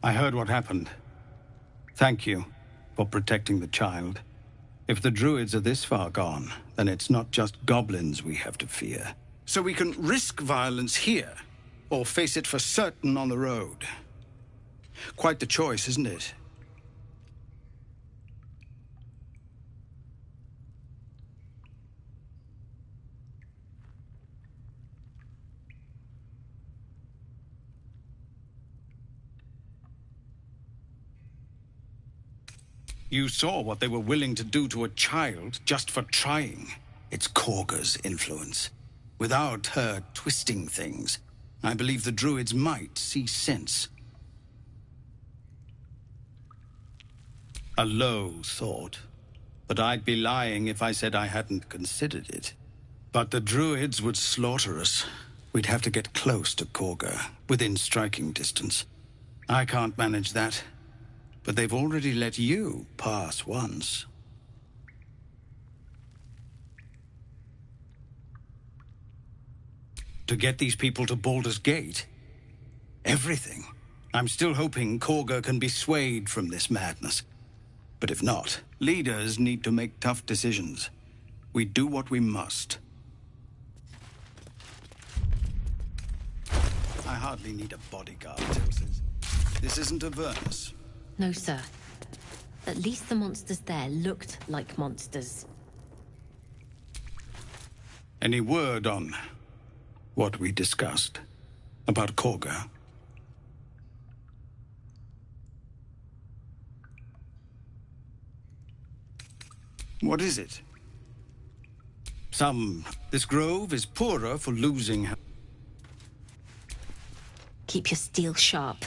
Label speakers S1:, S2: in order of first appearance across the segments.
S1: I heard what happened. Thank you for protecting the child. If the druids are this far gone, then it's not just goblins we have to fear. So we can risk violence here, or face it for certain on the road. Quite the choice, isn't it? You saw what they were willing to do to a child just for trying. It's Korga's influence. Without her twisting things, I believe the druids might see sense. A low thought, but I'd be lying if I said I hadn't considered it. But the druids would slaughter us. We'd have to get close to Korga, within striking distance. I can't manage that. But they've already let you pass once. To get these people to Baldur's Gate? Everything. I'm still hoping Korga can be swayed from this madness. But if not, leaders need to make tough decisions. We do what we must. I hardly need a bodyguard, Tilsis. This isn't Avernus.
S2: No, sir. At least the monsters there looked like monsters.
S1: Any word on what we discussed about Korga? What is it? This grove is poorer for losing.
S2: Keep your steel sharp.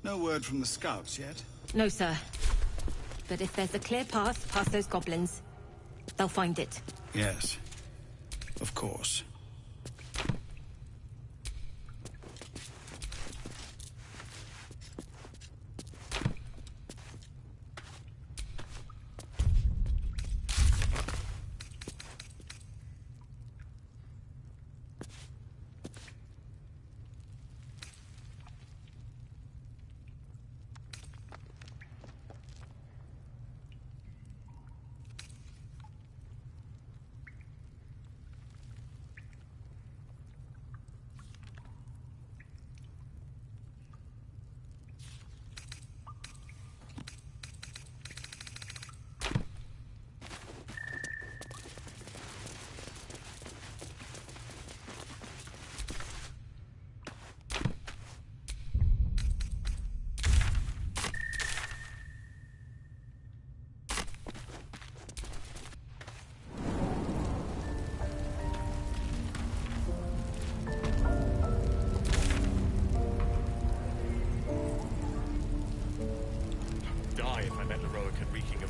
S1: No word from the scouts yet?
S2: No, sir. But if there's a clear path past those goblins, they'll find it.
S1: Yes. Of course.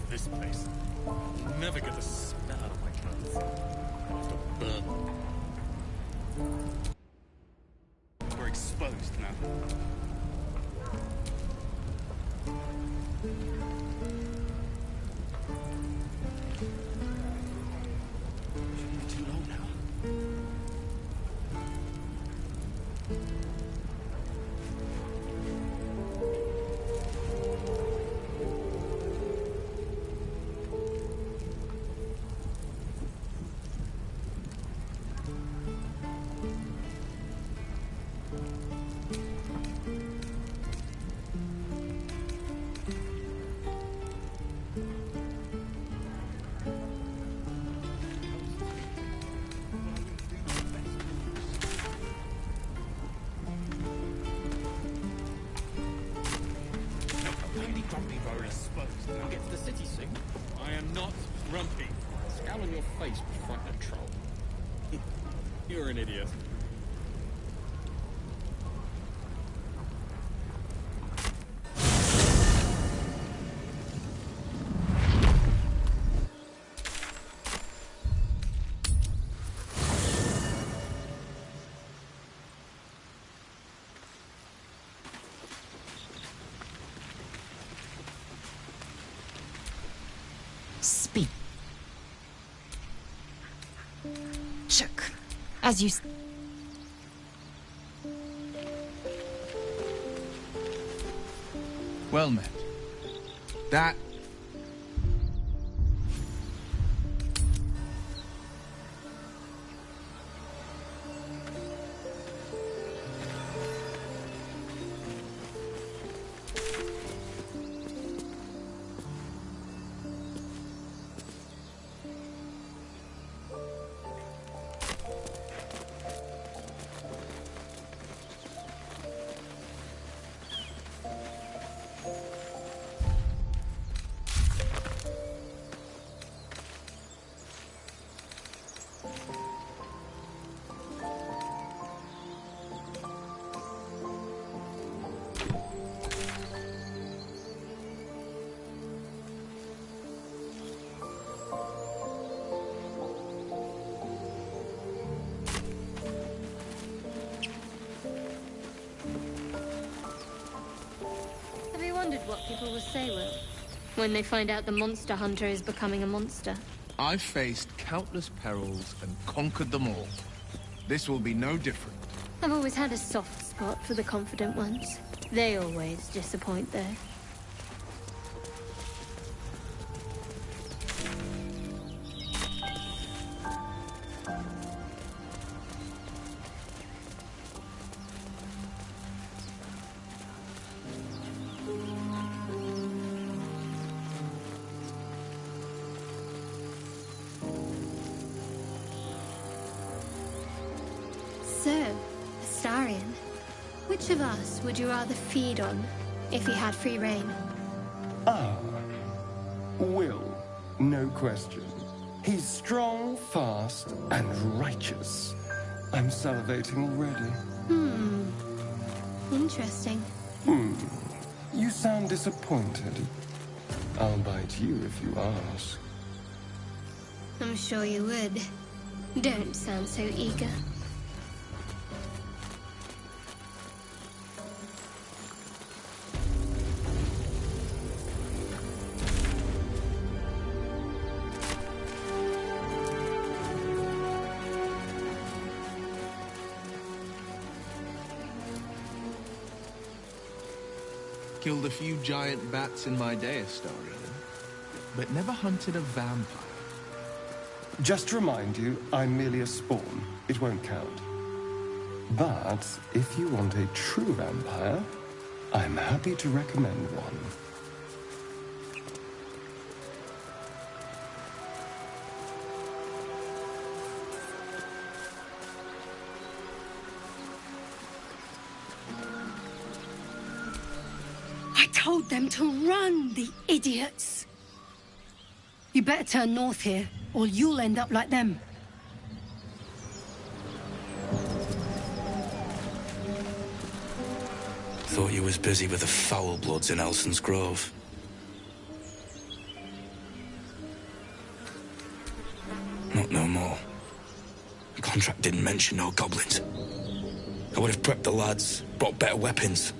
S3: This place. I'll never get the smell out of my clothes. I'll have to burn them. We're exposed now. Shouldn't be too long now. I'll get to the city soon. I am not grumpy. Scowl on your face would frighten a troll. You're an idiot.
S2: Speak. Check. As you...
S4: Well met. That...
S2: What people will say, Will, when they find out the monster hunter is becoming a monster.
S4: I've faced countless perils and conquered them all. This will be no different.
S2: I've always had a soft spot for the confident ones. They always disappoint, though.
S5: Which of us would you rather feed on if you had free reign?
S6: Ah, Will, no question. He's strong, fast, and righteous. I'm salivating already.
S5: Interesting.
S6: You sound disappointed. I'll bite you if you ask.
S5: I'm sure you would. Don't sound so eager.
S4: Killed a few giant bats in my day, Astarion, but never hunted a vampire.
S6: Just to remind you, I'm merely a spawn. It won't count. But if you want a true vampire, I'm happy to recommend one.
S7: I told them to run, the idiots! You better turn north here, or you'll end up like them.
S8: Thought you was busy with the foul bloods in Elson's Grove. Not no more. The contract didn't mention no goblins. I would have prepped the lads, brought better weapons.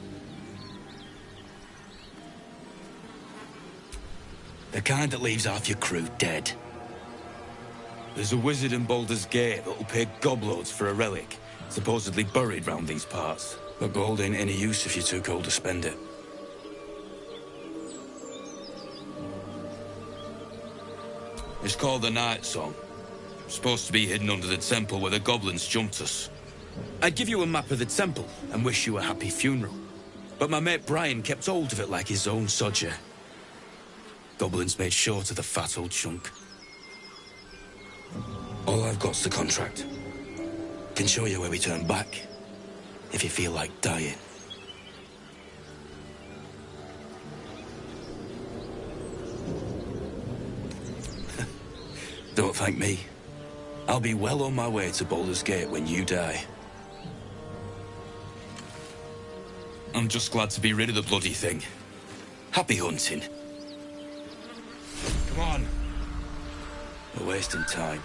S8: The kind that leaves half your crew dead. There's a wizard in Baldur's Gate that'll pay gobloads for a relic, supposedly buried round these parts. But gold ain't any use if you're too cold to spend it. It's called the Night Song. Supposed to be hidden under the temple where the goblins jumped us. I'd give you a map of the temple and wish you a happy funeral. But my mate Brian kept hold of it like his own sodger. Goblins made short of the fat old chunk. All I've got's the contract. Can show you where we turn back, if you feel like dying. Don't thank me. I'll be well on my way to Baldur's Gate when you die. I'm just glad to be rid of the bloody thing. Happy hunting.
S3: Come on.
S8: We're wasting time.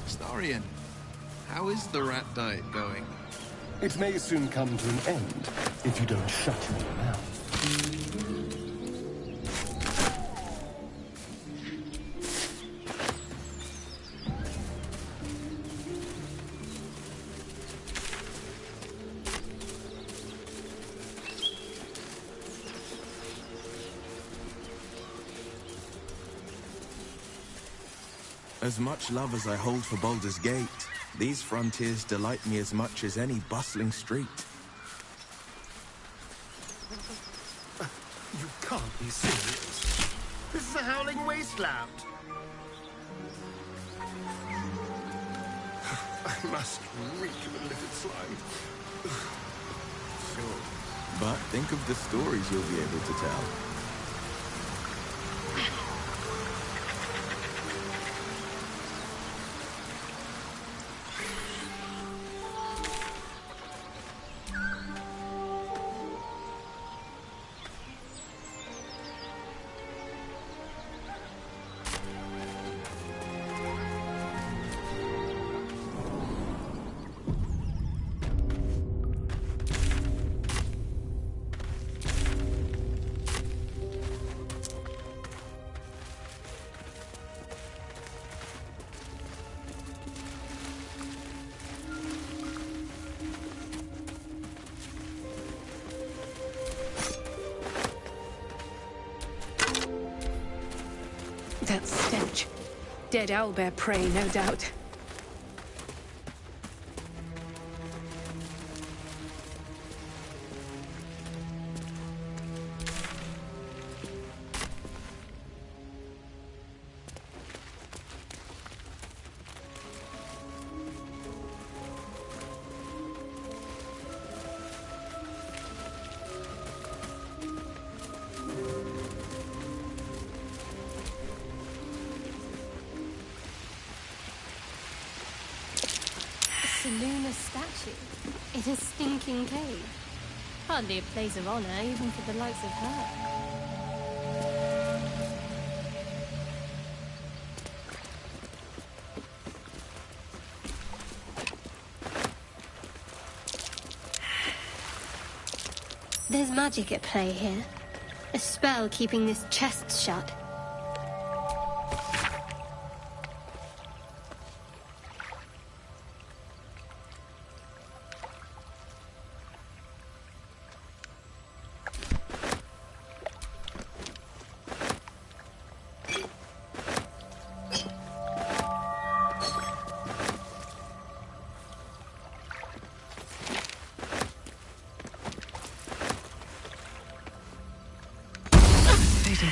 S4: Astarion, how is the rat diet going?
S6: It may soon come to an end if you don't shut your mouth.
S9: As much love as I hold for Baldur's Gate, these frontiers delight me as much as any bustling street.
S10: You can't be serious. This is a howling wasteland. I must reek of a littered slime.
S9: Sure. But think of the stories you'll be able to tell.
S7: That stench. Dead owlbear prey, no doubt.
S5: Lunar statue in a stinking cave. Hardly a place of honor, even for the likes of her. There's magic at play here. A spell keeping this chest shut.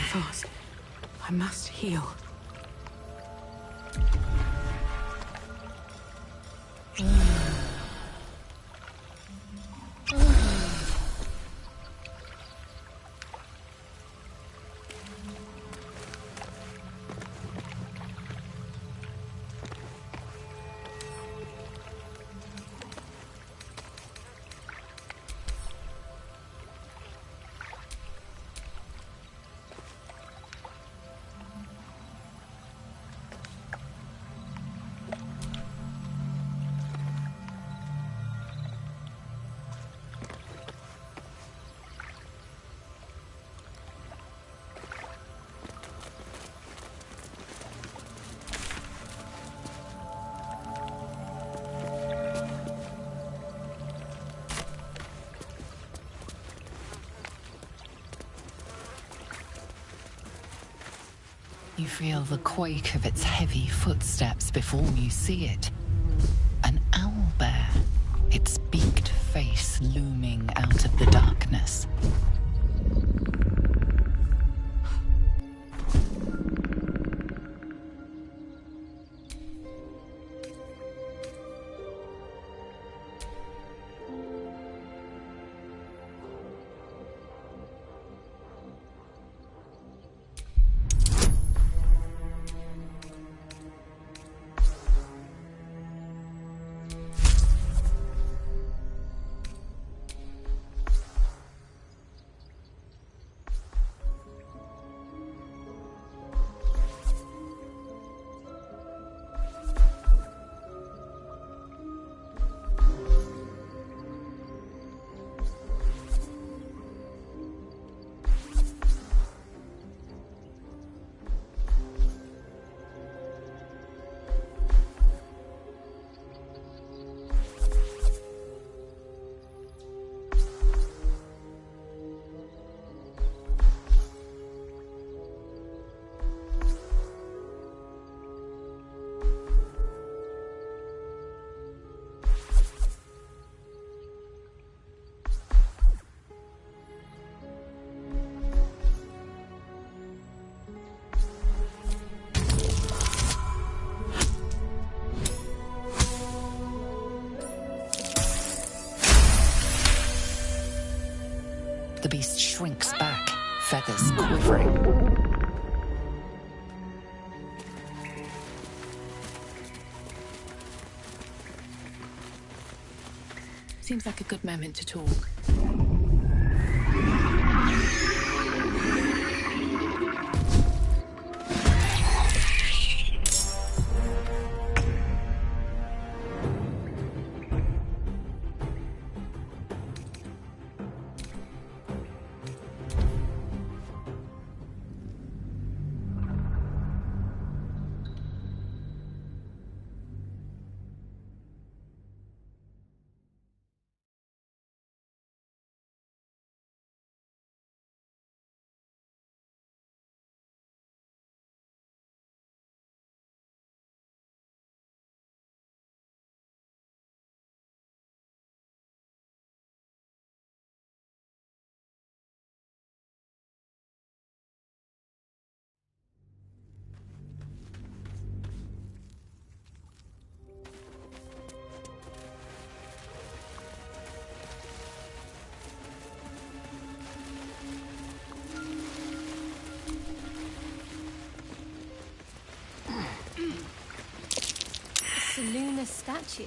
S7: Fast. I must heal.
S11: You feel the quake of its heavy footsteps before you see it. An owlbear, its beaked face looming out of the darkness. The beast shrinks back, feathers quivering.
S7: Seems like a good moment to talk.
S5: a statue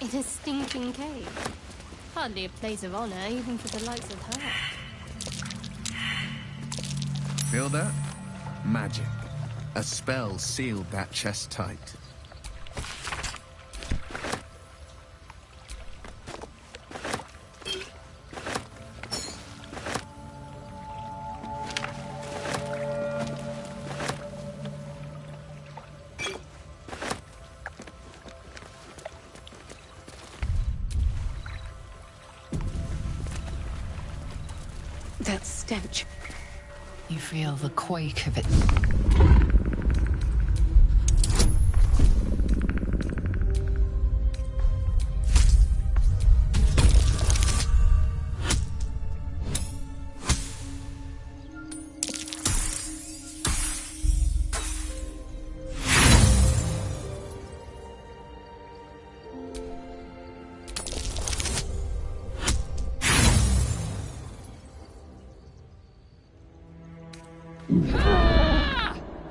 S5: in a stinking cave. Hardly a place of honor, even for the likes of her.
S4: Feel that? Magic. A spell sealed that chest tight.
S7: That stench.
S11: You feel the quake of it.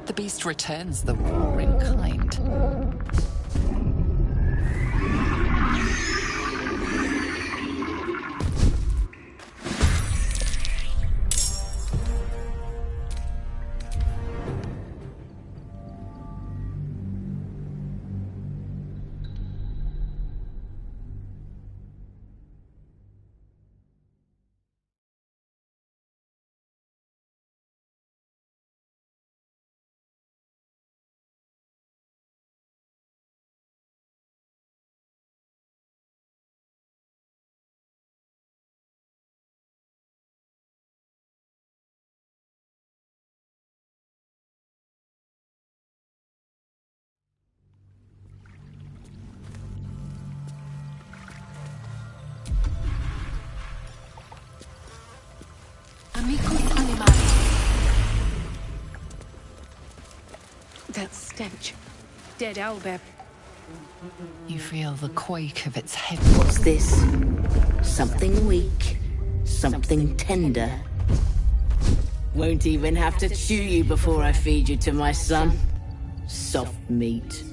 S11: The beast returns the roaring kind.
S7: That stench. Dead owlbear.
S11: You feel the quake of its heavy.
S12: What's this? Something weak, something tender. Won't even have to chew you before I feed you to my son. Soft meat.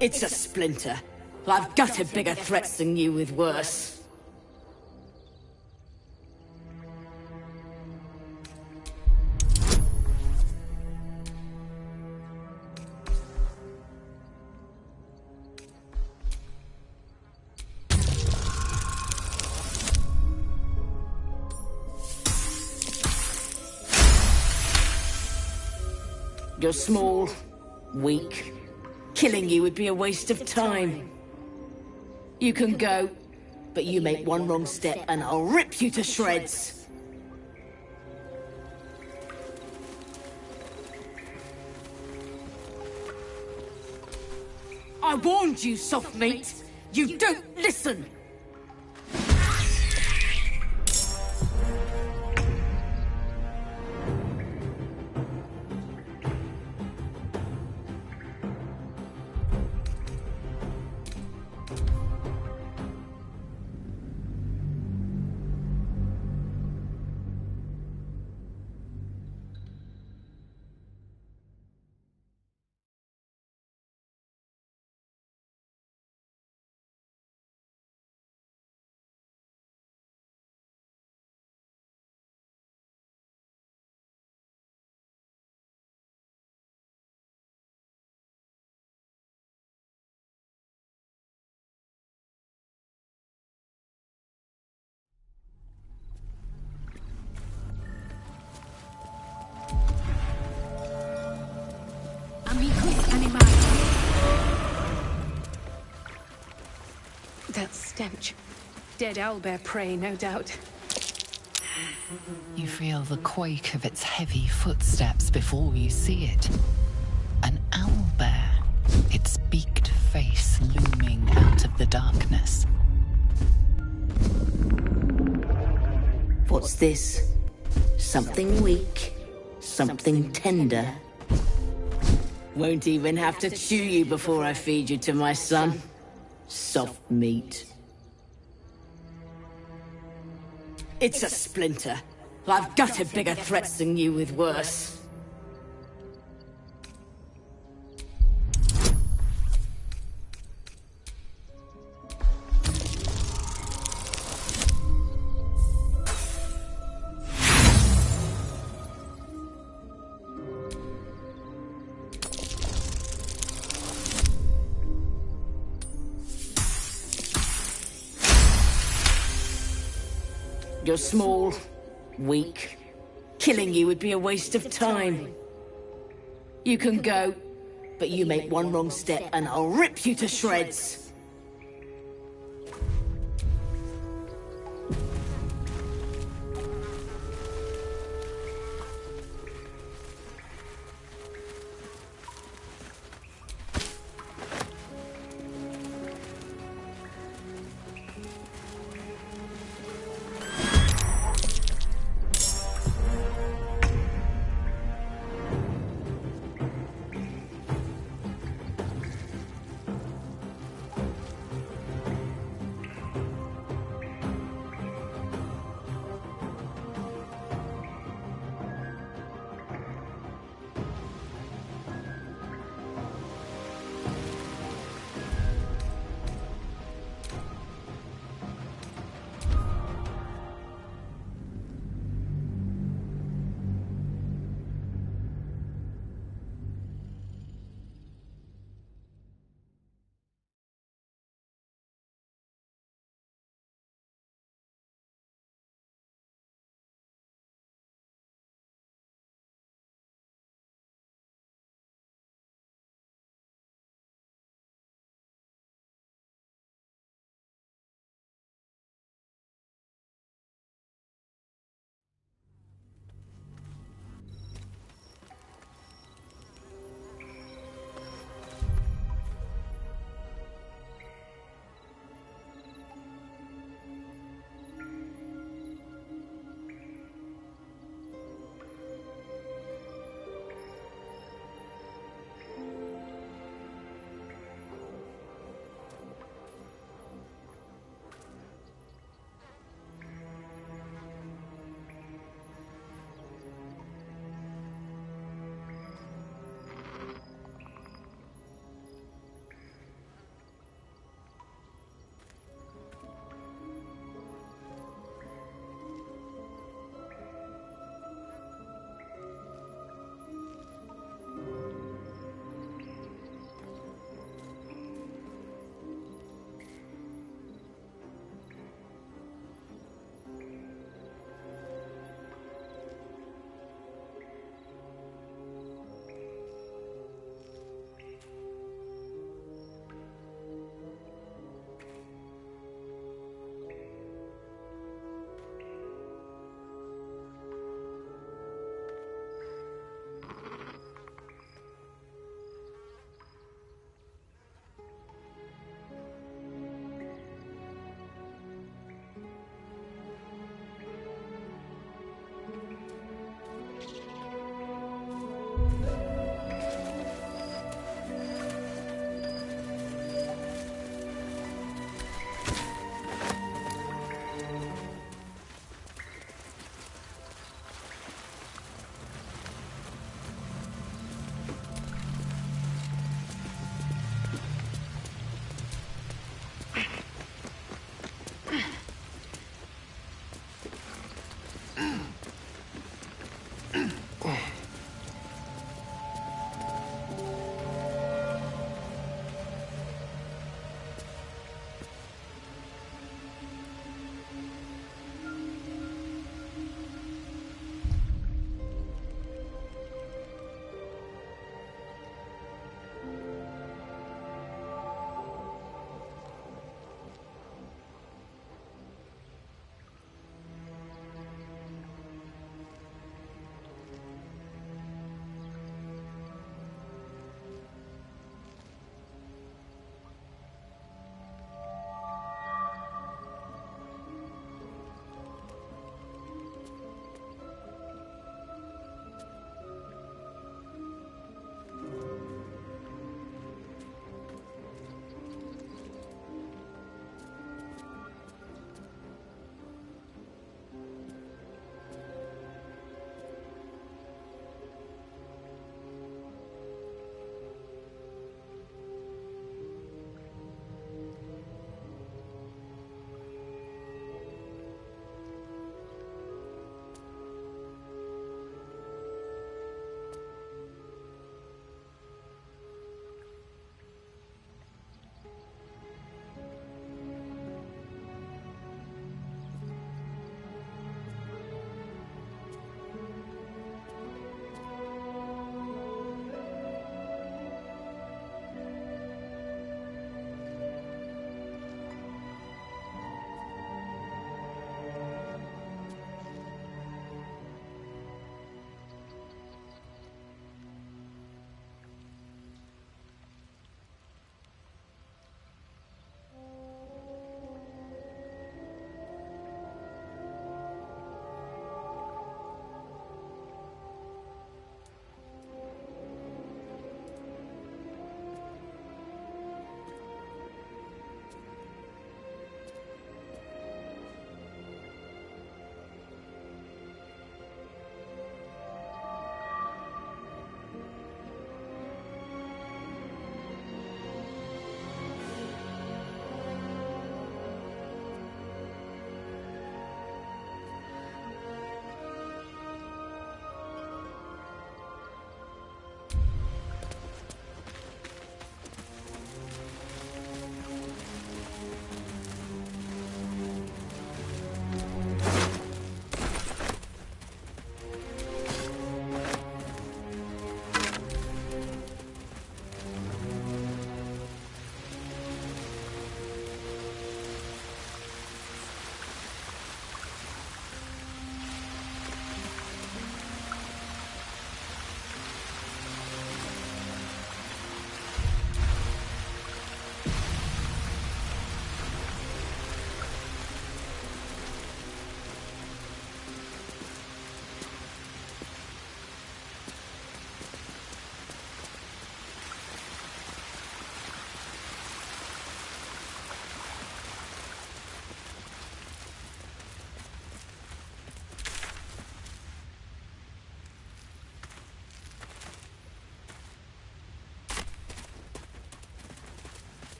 S12: It's a splinter. I've gutted bigger threats than you with worse. You're small, weak. Killing you would be a waste of time. You can go, but you make one wrong step and I'll rip you to shreds. I warned you, soft meat. You don't listen.
S7: That stench. Dead owlbear prey, no doubt.
S11: You feel the quake of its heavy footsteps before you see it. An owlbear, its beaked face looming out of the darkness.
S12: What's this? Something weak, something tender. Won't even have to chew you before I feed you to my son. Soft meat. It's a splinter. I've gutted bigger threats than you with worse. You're small, weak. Killing you would be a waste of time. You can go, but you make one wrong step and I'll rip you to shreds.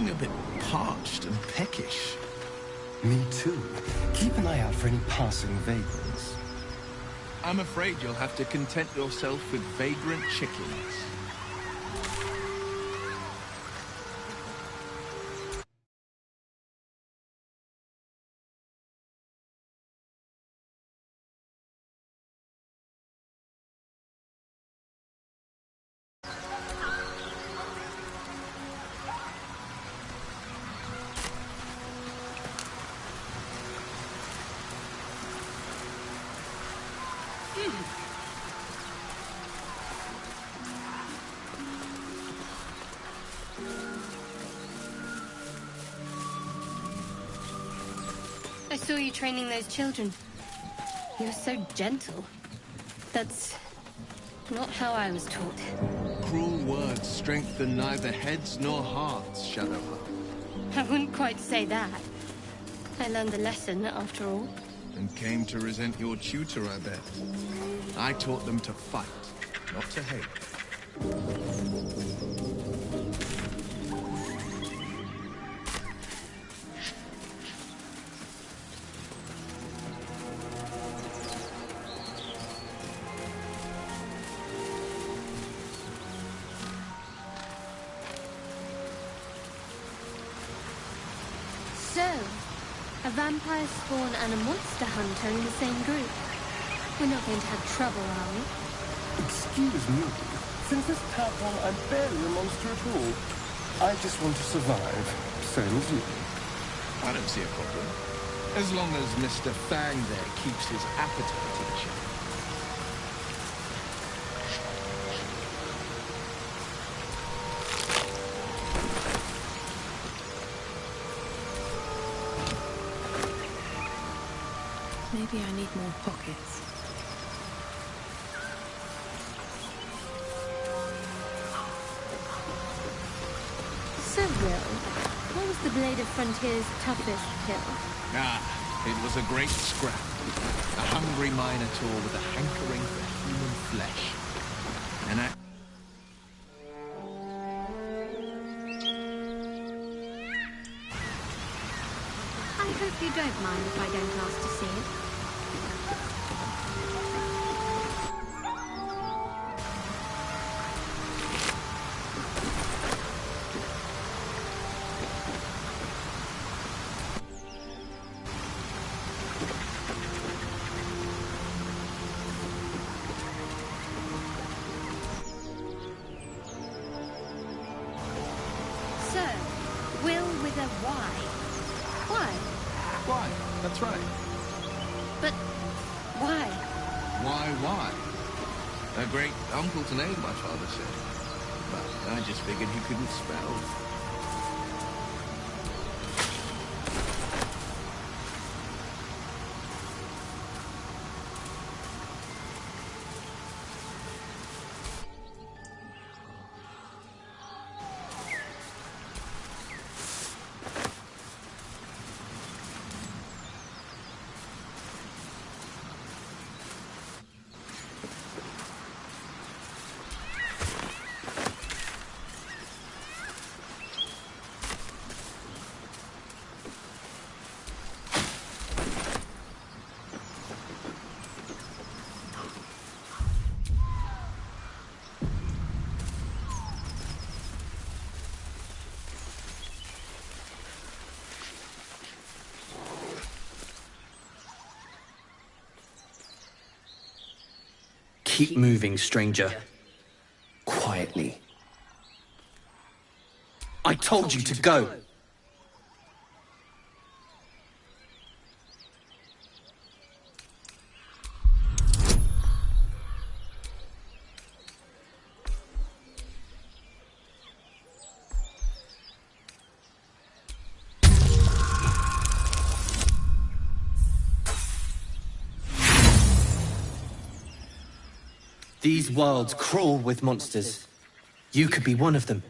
S4: feeling a bit parched and peckish.
S6: Me too. Keep an eye out for any passing vagrants.
S4: I'm afraid you'll have to content yourself with vagrant chickens.
S7: I saw you training those children. You're so gentle. That's not how I was taught.
S4: Cruel words strengthen neither heads nor hearts, Shadowheart.
S7: I wouldn't quite say that. I learned a lesson, after all.
S4: And came to resent your tutor, I bet. I taught them to fight, not to hate.
S7: So, a vampire spawn and a monster hunter in the same group. We're not going to have trouble, are we?
S6: Excuse me. Since this tadpole, I'm barely a monster at all. I just want to survive, same as you.
S4: I don't see a problem. As long as Mr. Fang there keeps his appetite in check.
S2: Maybe I need more pockets.
S7: So, Will, what was the Blade of Frontier's toughest kill?
S4: Ah, it was a great scrap. A hungry minotaur with a hankering for human flesh. And
S5: I hope you don't mind if I don't ask to see it.
S7: So, Will with a Y. Why?
S4: why? That's right.
S7: But why?
S4: Why? A great uncle to name, my father said. But I just figured he couldn't spell.
S13: Keep moving, stranger. Quietly. I told you to go! These worlds crawl with monsters. You could be one of them.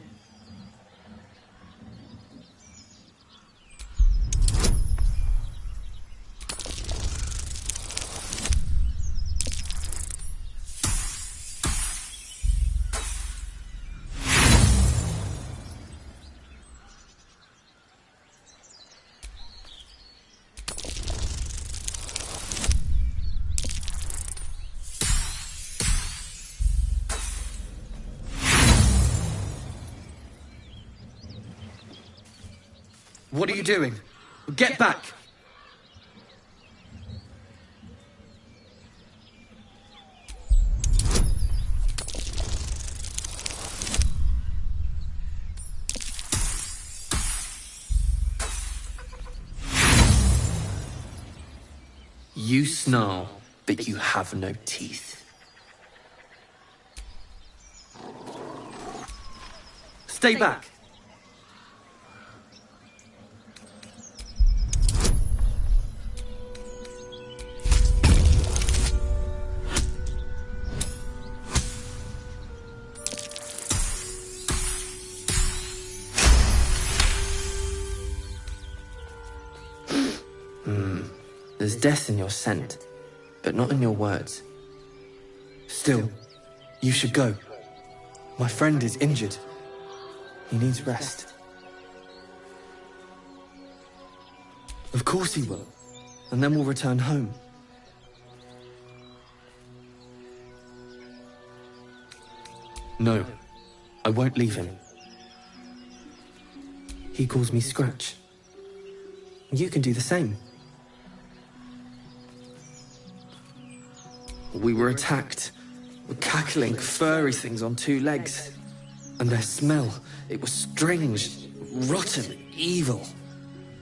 S13: What are you doing? Get back! You snarl, but you have no teeth. Stay back! There's death in your scent, but not in your words. Still, you should go. My friend is injured. He needs rest. Of course he will. And then we'll return home. No, I won't leave him. He calls me Scratch. You can do the same. We were attacked. Cackling, furry things on two legs. And their smell, it was strange, rotten, evil.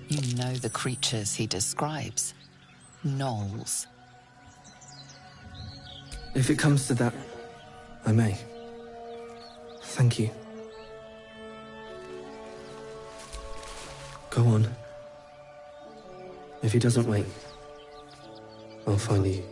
S11: You know the creatures he describes. Gnolls.
S13: If it comes to that, I may. Thank you. Go on. If he doesn't wait, I'll find you.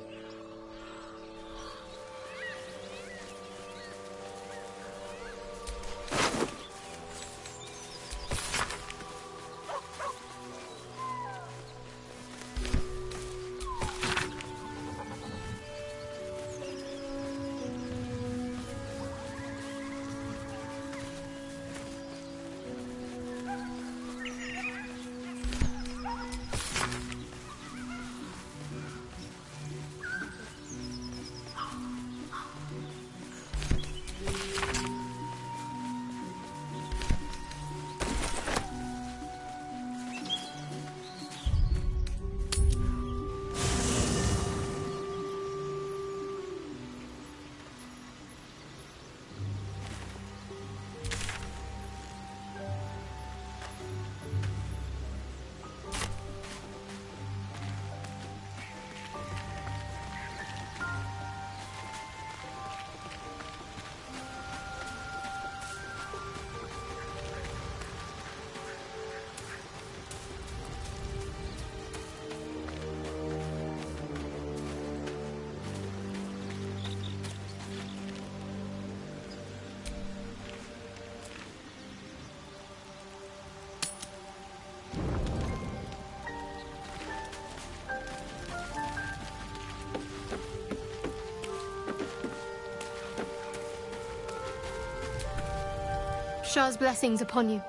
S7: Shah's blessings upon you.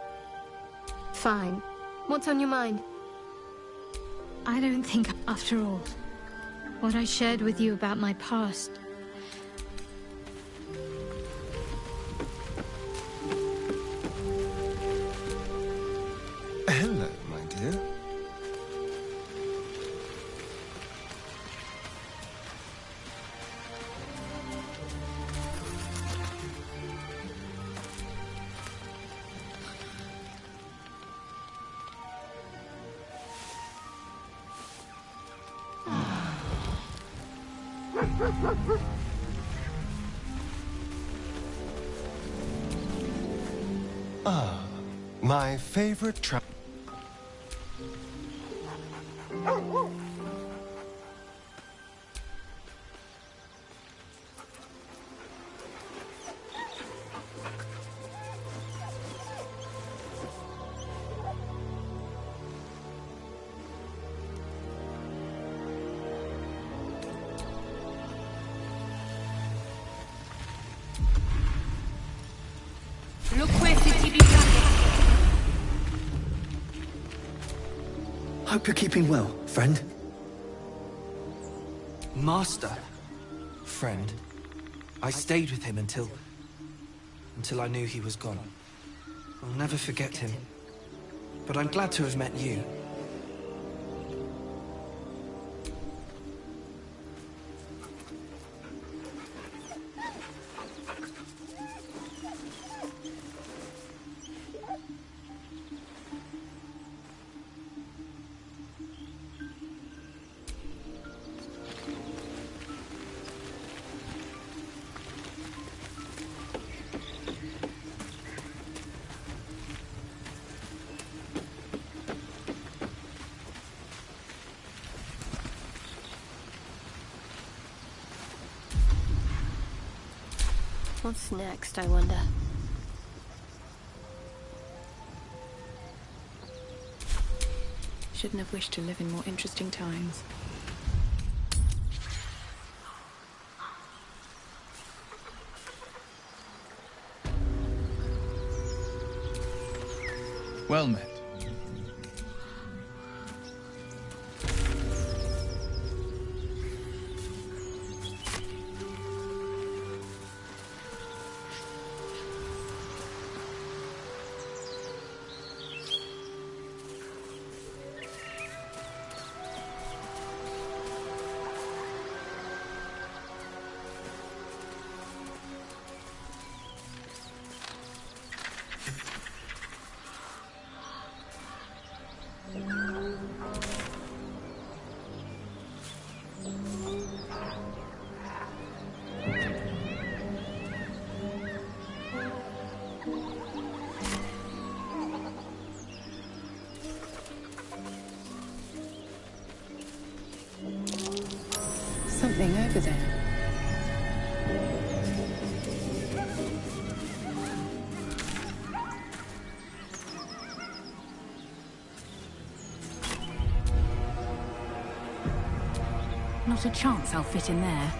S7: Fine. What's on your mind?
S2: I don't think, after all, what I shared with you about my past.
S6: Hello, my dear. Ah, my favorite
S13: Hope you're keeping well, friend. Master. Friend. I stayed with him until I knew he was gone. I'll never forget him.
S14: but I'm glad to have met you.
S5: What's next, I wonder?
S15: Shouldn't have wished to live in more interesting times.
S4: Well met.
S15: Something over there. Not a chance I'll fit in there.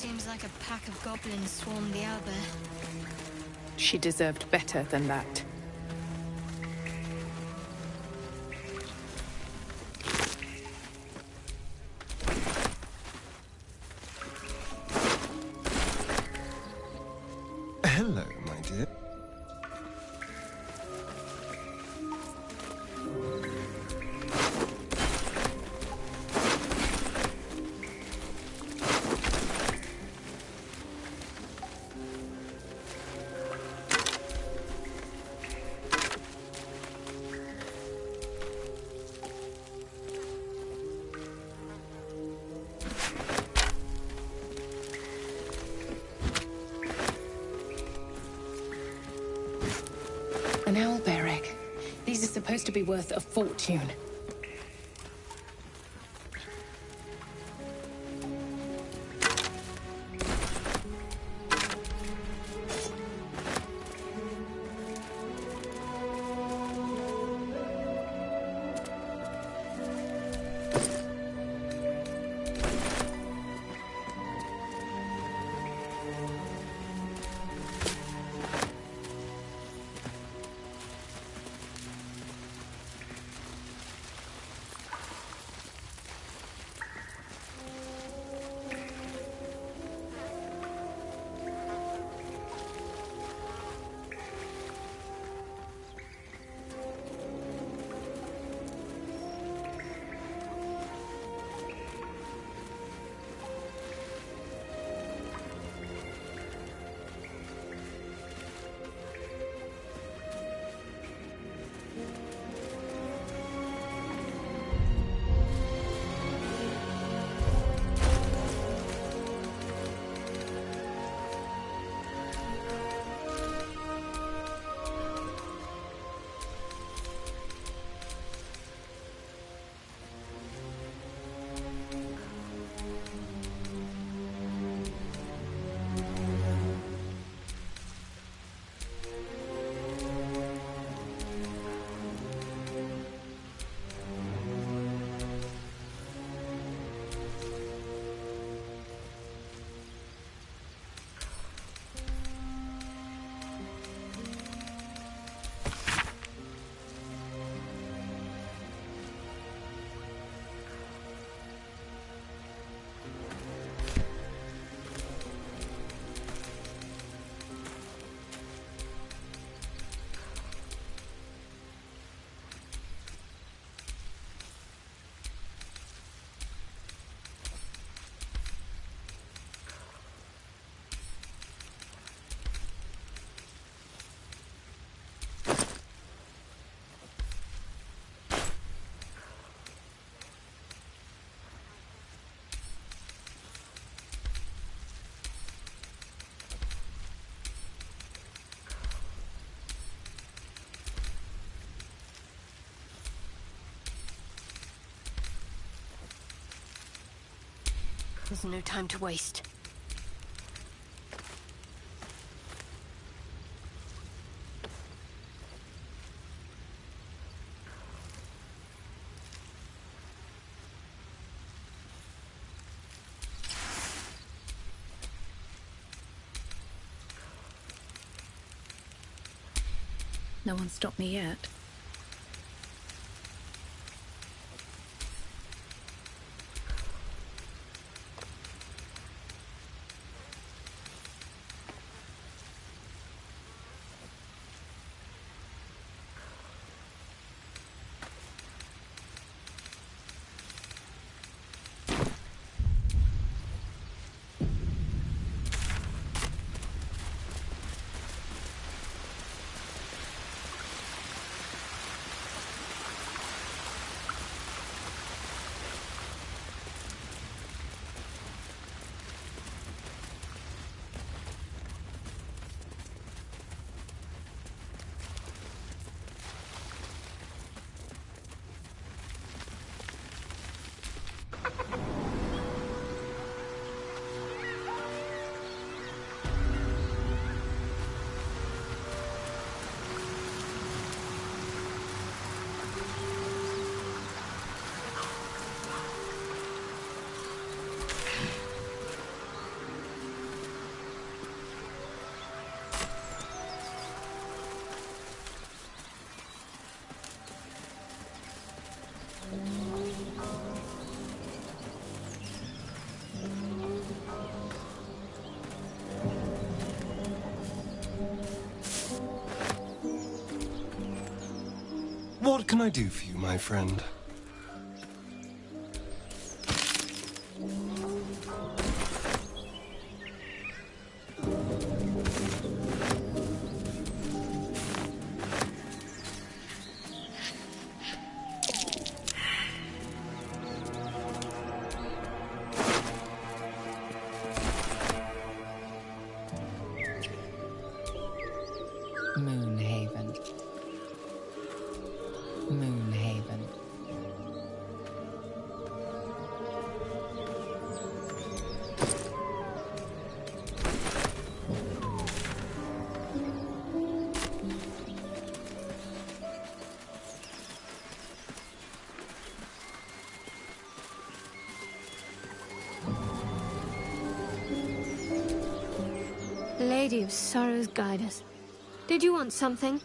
S7: Seems like a pack of goblins swarmed the owlbear.
S15: She deserved better than that.
S6: Hello, my dear.
S15: An owlbear egg. These are supposed to be worth a fortune.
S7: There's no time to waste.
S15: No one stopped me yet.
S6: What can I do for you, my friend?
S11: Moonhaven. Moonhaven.
S7: Lady of Sorrows, guide us. Did you want something?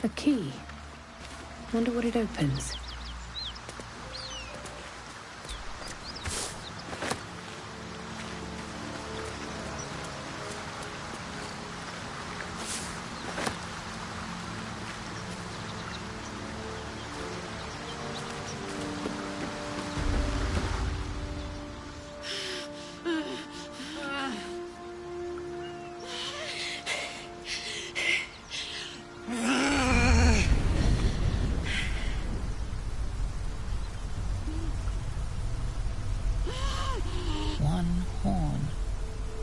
S15: A key. Wonder what it opens.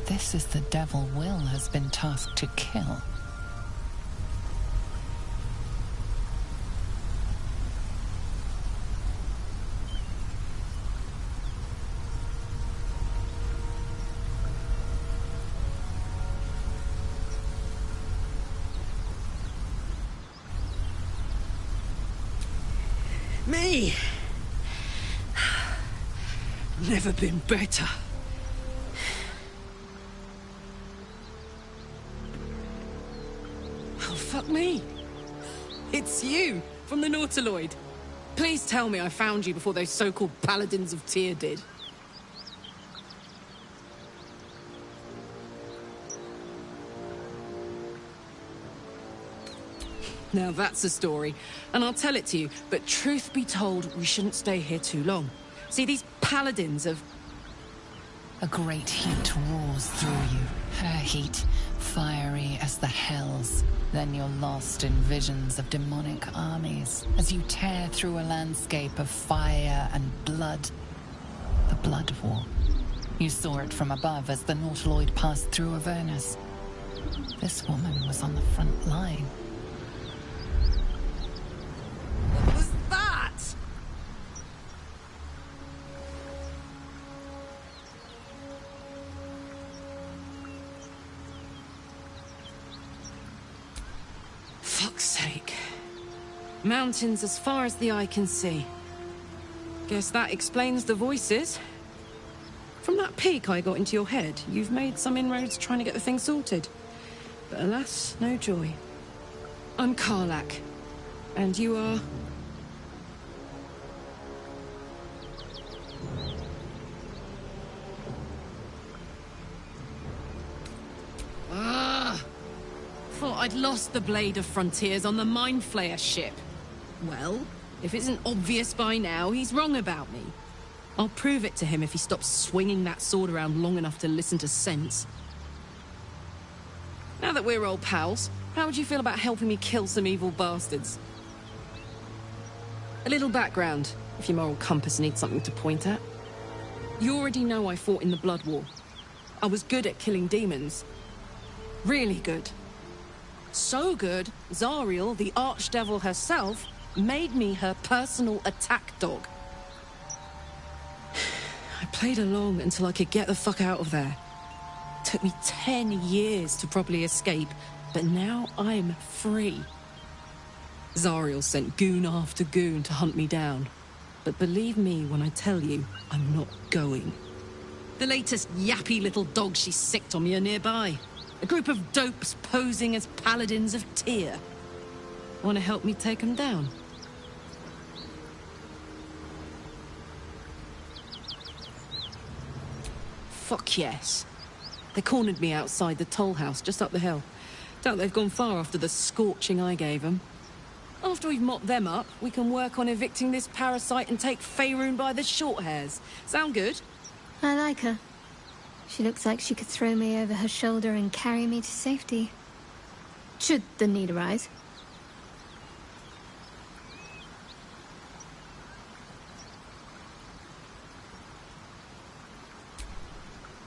S11: This is the devil Will has been tasked to kill.
S14: Me! Never been better. Oh, fuck me. It's you, from the Nautiloid. Please tell me I found you before those so-called Paladins of Tyr did. Now that's a story, and I'll tell it to you, but truth be told, we shouldn't stay here too long. See, these paladins of...
S11: A great heat roars through you, her heat, fiery as the hells. Then you're lost in visions of demonic armies, as you tear through a landscape of fire and blood. The Blood War. You saw it from above as the Nautiloid passed through Avernus. This woman was on the front line.
S14: What was that? Fuck's sake. Mountains as far as the eye can see. Guess that explains the voices. From that peek I got into your head, you've made some inroads trying to get the thing sorted. But alas, no joy. I'm Karlach. And you are... Thought I'd lost the Blade of Frontiers on the Mind Flayer ship. Well, if it isn't obvious by now, he's wrong about me. I'll prove it to him if he stops swinging that sword around long enough to listen to sense. Now that we're old pals, how would you feel about helping me kill some evil bastards? A little background, if your moral compass needs something to point at. You already know I fought in the Blood War. I was good at killing demons. Really good. So good, Zariel, the Archdevil herself, made me her personal attack dog. I played along until I could get the fuck out of there. Took me 10 years to properly escape, but now I'm free. Zariel sent goon after goon to hunt me down. But believe me when I tell you, I'm not going. The latest yappy little dogs she sicked on me are nearby. A group of dopes posing as paladins of Tyr. Want to help me take them down? Fuck yes. They cornered me outside the toll house just up the hill. Doubt they've gone far after the scorching I gave them. After we've mopped them up, we can work on evicting this parasite and take Faerun by the short hairs. Sound good?
S7: I like her. She looks like she could throw me over her shoulder and carry me to safety. Should the need arise.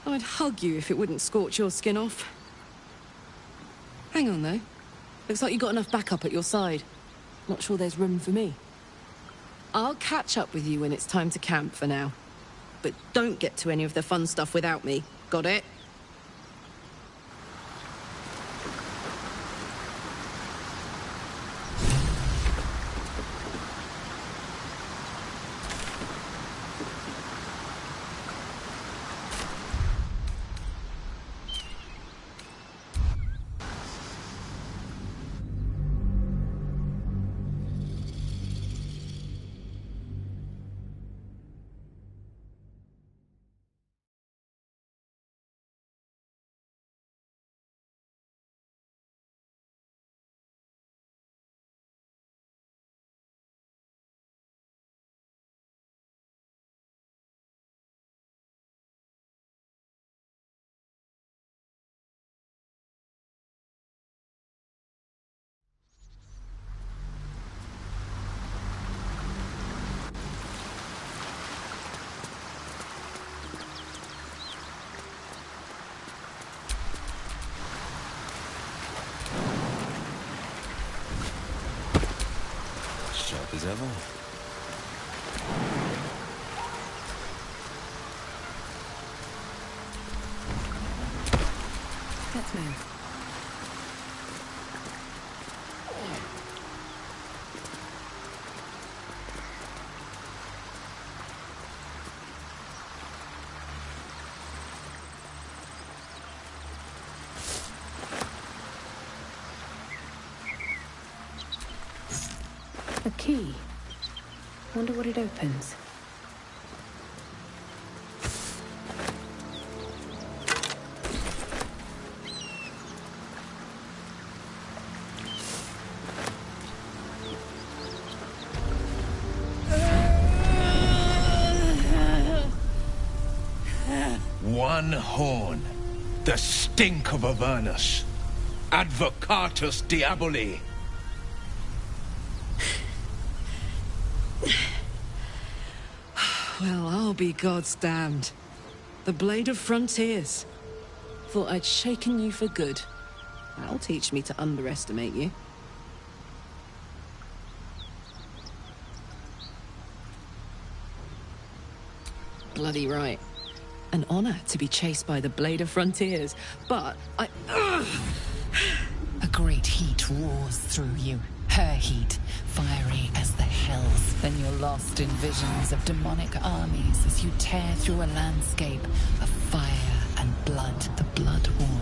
S14: I'd hug you if it wouldn't scorch your skin off. Hang on, though. Looks like you got enough backup at your side. Not sure there's room for me. I'll catch up with you when it's time to camp for now. But don't get to any of the fun stuff without me. Got it?
S9: as ever.
S2: Let's move.
S15: A key. Wonder what it opens.
S4: One horn. The stink of Avernus. Advocatus Diaboli.
S14: Well, I'll be God's damned. The Blade of Frontiers. Thought I'd shaken you for good. That'll teach me to underestimate you. Bloody right. An honor to be chased by the Blade of Frontiers, but I...
S11: A great heat roars through you. Her heat, fiery as the hells. Then you're lost in visions of demonic armies as you tear through a landscape of fire and blood, the Blood War.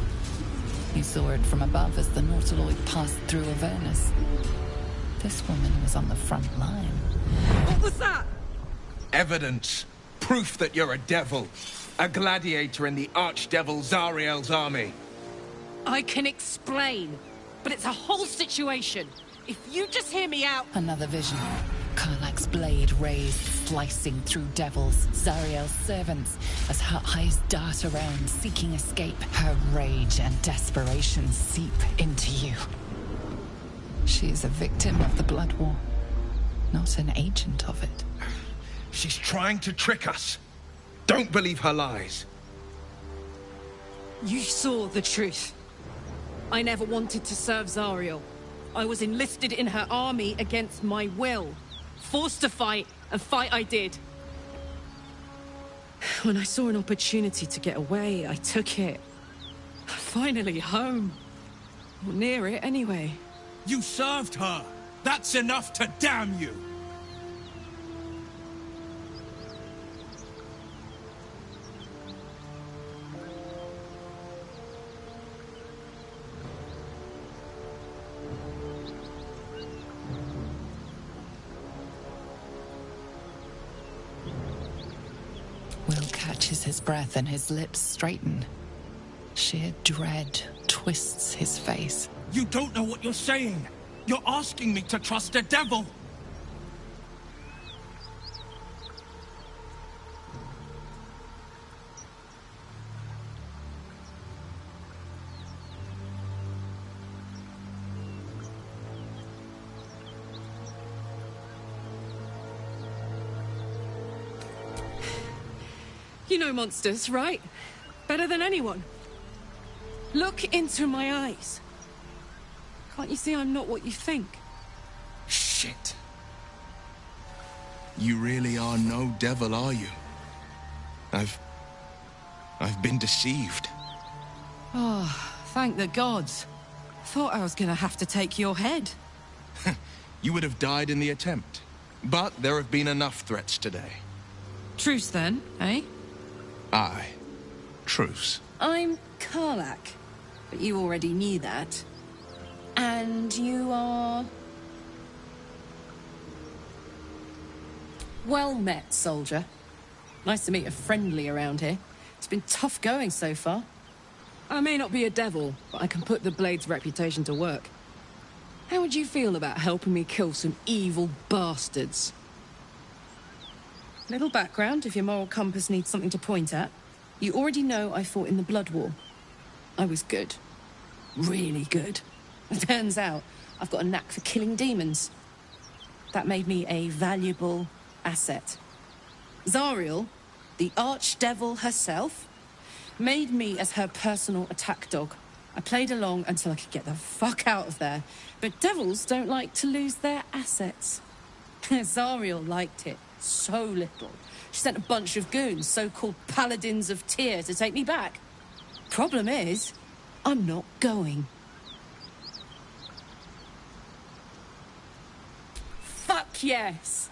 S11: You saw it from above as the Nautiloid passed through Avernus. This woman was on the front line.
S14: What was that?
S4: Evidence. Proof that you're a devil. A gladiator in the archdevil Zariel's army.
S14: I can explain, but it's a whole situation. If you just hear me out...
S11: Another vision. Karlach's blade raised, slicing through devils, Zariel's servants, as her eyes dart around, seeking escape. Her rage and desperation seep into you. She is a victim of the Blood War, not an agent of it.
S4: She's trying to trick us. Don't believe her lies.
S14: You saw the truth. I never wanted to serve Zariel. I was enlisted in her army against my will. Forced to fight, and fight I did. When I saw an opportunity to get away, I took it. Finally home. Or near it, anyway.
S4: You served her. That's enough to damn you.
S11: Will catches his breath and his lips straighten. Sheer dread twists his face.
S4: You don't know what you're saying. You're asking me to trust a devil.
S14: You know monsters, right? Better than anyone. Look into my eyes. Can't you see I'm not what you think?
S4: Shit. You really are no devil, are you? I've been deceived.
S14: Oh, thank the gods. Thought I was gonna have to take your head.
S4: You would have died in the attempt. But there have been enough threats today.
S14: Truce then, eh?
S4: Aye. Truce.
S14: I'm Karlach, but you already knew that. And you are... Well met, soldier. Nice to meet a friendly around here. It's been tough going so far. I may not be a devil, but I can put the Blade's reputation to work. How would you feel about helping me kill some evil bastards? Little background, if your moral compass needs something to point at. You already know I fought in the Blood War. I was good. Really good. It turns out I've got a knack for killing demons. That made me a valuable asset. Zariel, the archdevil herself, made me as her personal attack dog. I played along until I could get the fuck out of there. But devils don't like to lose their assets. Zariel liked it. So little. She sent a bunch of goons, so-called paladins of Tyr, to take me back. Problem is, I'm not going. Fuck yes!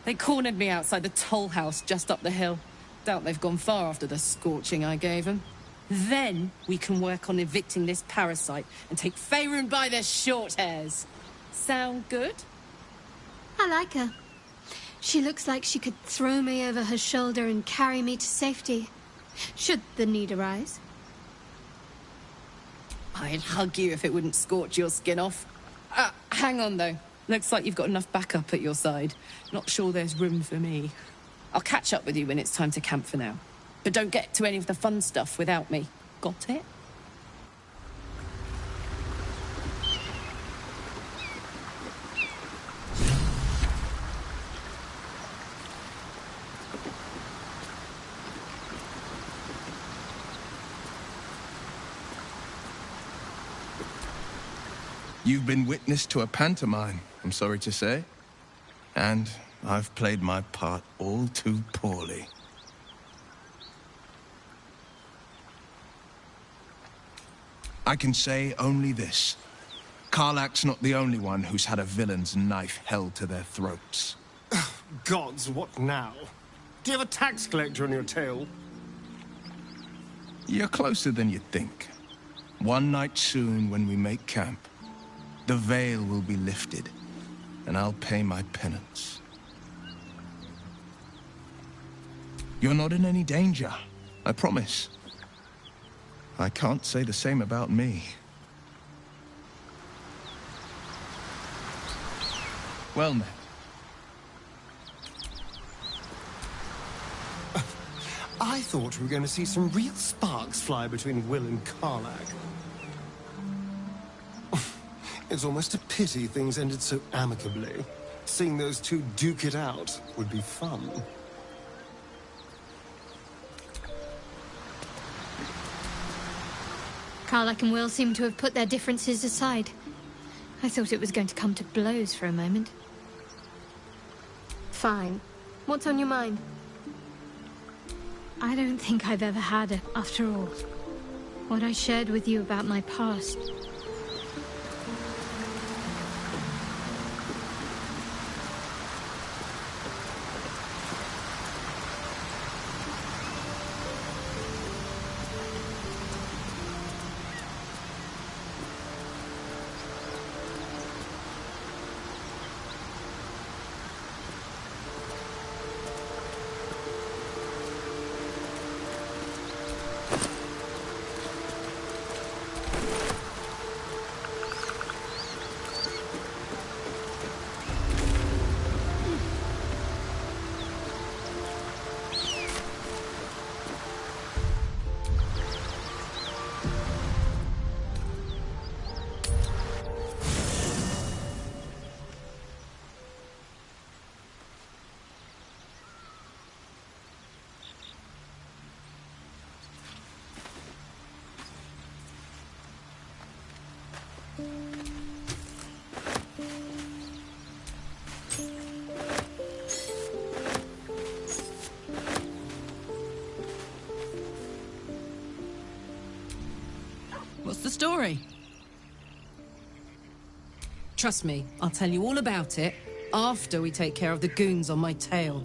S14: They cornered me outside the toll house just up the hill. Doubt they've gone far after the scorching I gave them. Then we can work on evicting this parasite and take Faerun by the short hairs. Sound good?
S7: I like her. She looks like she could throw me over her shoulder and carry me to safety, should the need arise.
S14: I'd hug you if it wouldn't scorch your skin off. Hang on, though. Looks like you've got enough backup at your side. Not sure there's room for me. I'll catch up with you when it's time to camp for now. But don't get to any of the fun stuff without me. Got it?
S9: You've been witness to a pantomime, I'm sorry to say. And I've played my part all too poorly. I can say only this. Karlach's not the only one who's had a villain's knife held to their throats.
S10: Gods, what now? Do you have a tax collector on your tail?
S9: You're closer than you think. One night soon, when we make camp, the veil will be lifted, and I'll pay my penance. You're not in any danger, I promise. I can't say the same about me. Well met.
S10: I thought we were going to see some real sparks fly between Will and Karlach. It's almost a pity things ended so amicably. Seeing those two duke it out would be fun.
S7: Karlach and Will seem to have put their differences aside. I thought it was going to come to blows for a moment. Fine. What's on your mind? I don't think I've ever had it, after all. What I shared with you about my past.
S14: What's the story? Trust me, I'll tell you all about it after we take care of the goons on my tail.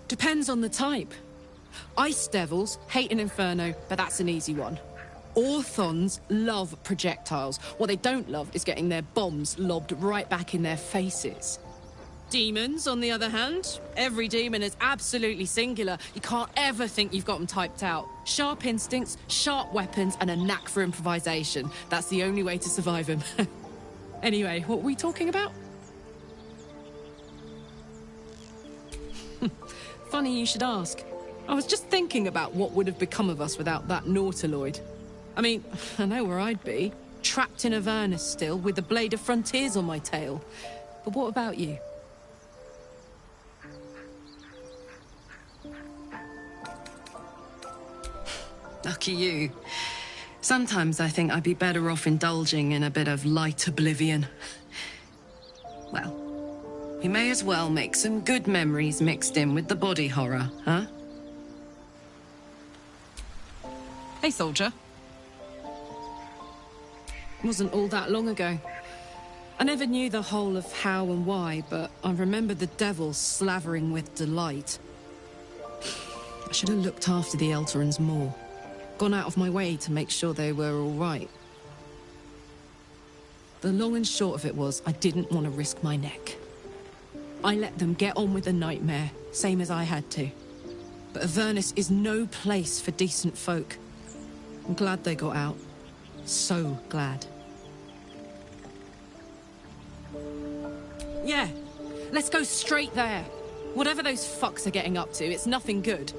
S14: Depends on the type. Ice devils hate an inferno, but that's an easy one. Orthons love projectiles. What they don't love is getting their bombs lobbed right back in their faces. Demons, on the other hand, every demon is absolutely singular. You can't ever think you've got them typed out. Sharp instincts, sharp weapons, and a knack for improvisation. That's the only way to survive them. Anyway, what were we talking about? Funny you should ask. I was just thinking about what would have become of us without that Nautiloid. I mean, I know where I'd be. Trapped in Avernus still, with the Blade of Frontiers on my tail. But what about you? Lucky you. Sometimes I think I'd be better off indulging in a bit of light oblivion. Well, we may as well make some good memories mixed in with the body horror, huh? Hey, soldier. It wasn't all that long ago. I never knew the whole of how and why, but I remember the devil slavering with delight. I should have looked after the Elterans more. Gone out of my way to make sure they were all right. The long and short of it was, I didn't want to risk my neck. I let them get on with the nightmare, same as I had to. But Avernus is no place for decent folk. I'm glad they got out. So glad. Yeah, let's go straight there. Whatever those fucks are getting up to, it's nothing good.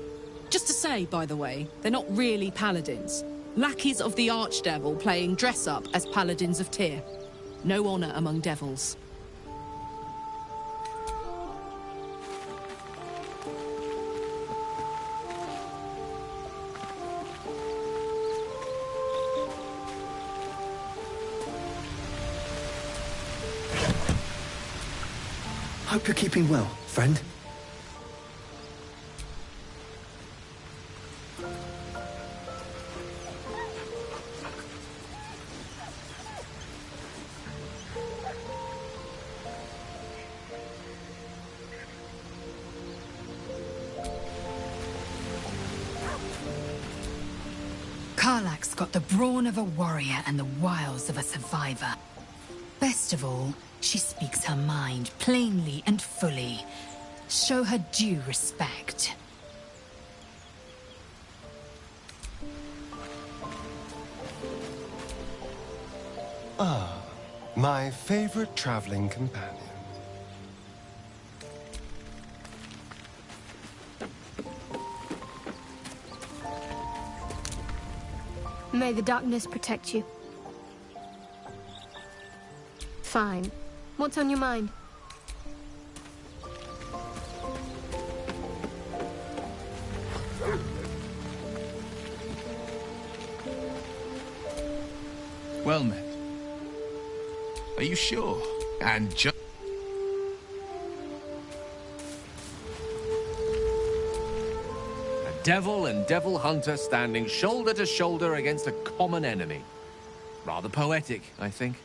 S14: Just to say, by the way, they're not really paladins. Lackeys of the Archdevil playing dress-up as paladins of Tyr. No honor among devils.
S13: Hope you're keeping well, friend.
S15: Karlach's got the brawn of a warrior and the wiles of a survivor. Best of all, she speaks her mind plainly and fully. Show her due respect.
S6: Ah, my favorite traveling companion.
S7: May the darkness protect you. Fine. What's on your mind?
S9: Well met. Are you sure? And just...
S4: A devil and devil hunter standing shoulder to shoulder against a common enemy. Rather poetic, I think.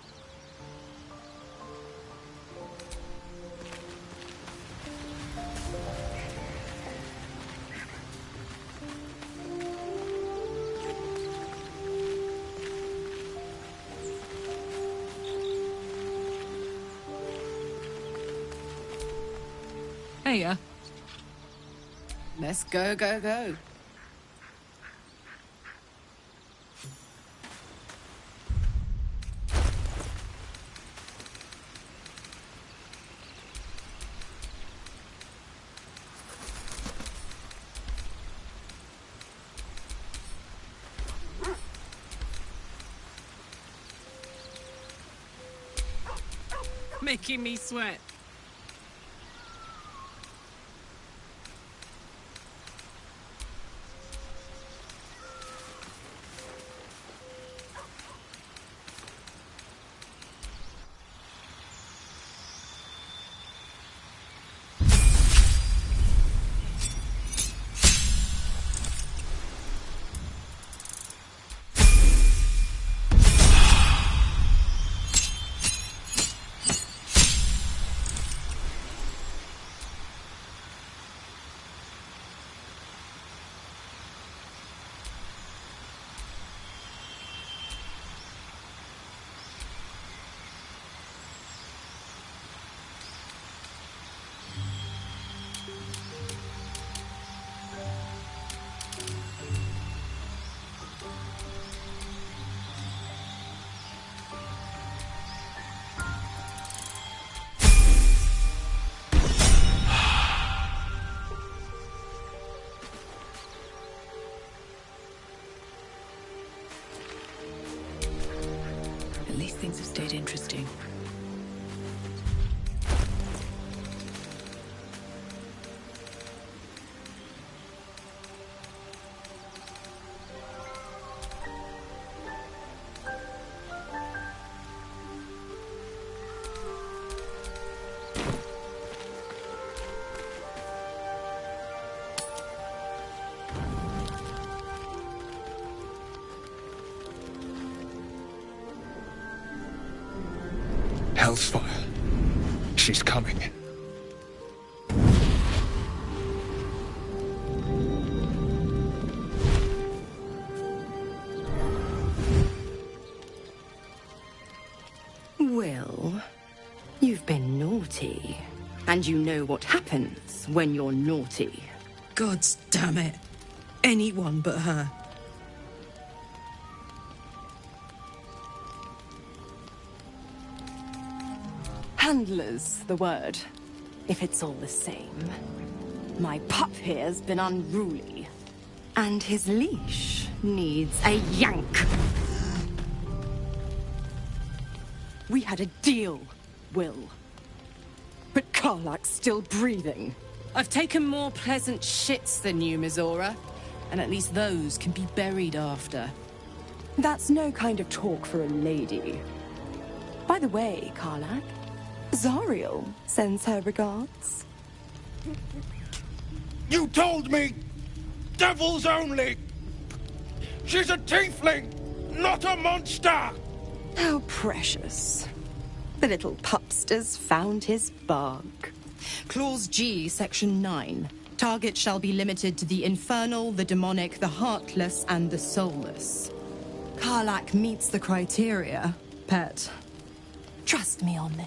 S14: Hey,
S11: Let's go, go, go.
S14: making me sweat.
S15: At least things have stayed interesting.
S9: Hellsfire. She's coming.
S16: Will, you've been naughty. And you know what happens when you're naughty.
S14: Gods damn it. Anyone but her.
S16: Handler's the word, if it's all the same. My pup here's been unruly, and his leash needs a yank. We had a deal, Will. But Karlach's still breathing.
S14: I've taken more pleasant shits than you, Mizora. And at least those can be buried after.
S16: That's no kind of talk for a lady. By the way, Karlach, Zariel sends her regards.
S9: You told me! Devils only! She's a tiefling, not a monster!
S16: How precious. The little pupster's found his bark.
S14: Clause G, Section 9. Target shall be limited to the infernal, the demonic, the heartless, and the soulless. Karlach meets the criteria, pet.
S16: Trust me on this.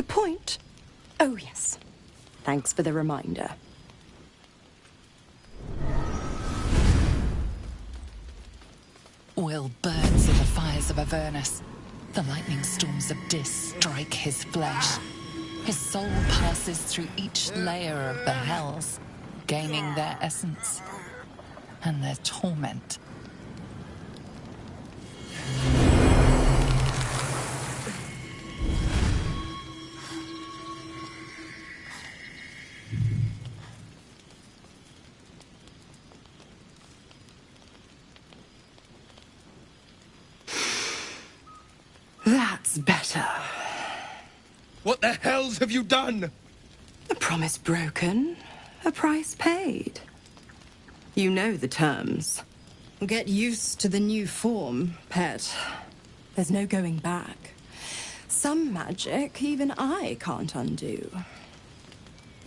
S16: Point? Oh, yes. Thanks for the reminder.
S11: Will burns in the fires of Avernus. The lightning storms of Dis strike his flesh. His soul passes through each layer of the hells, gaining their essence and their torment.
S16: That's better.
S9: What the hells have you done?
S16: A promise broken, a price paid. You know the terms.
S14: Get used to the new form, pet.
S16: There's no going back. Some magic even I can't undo.